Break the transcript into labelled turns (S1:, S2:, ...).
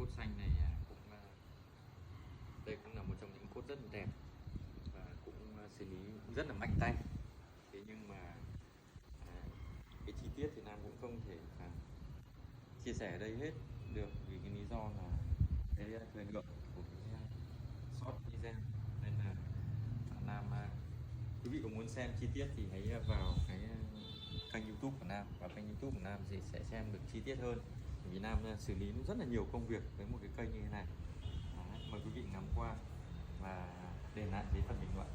S1: cốt xanh này cũng đây cũng là một trong những cốt rất là đẹp và cũng xử lý rất là mạnh tay. Thế nhưng mà cái chi tiết thì Nam cũng không thể chia sẻ ở đây hết được, vì cái lý do là cái thời lượng của cái short video, nên là Nam quý vị có muốn xem chi tiết thì hãy vào cái kênh YouTube của Nam, và kênh YouTube của Nam thì sẽ xem được chi tiết hơn, vì Nam xử lý rất là nhiều công việc với một cái kênh như thế này. Đấy, mời quý vị ngắm qua và để lại dưới phần bình luận.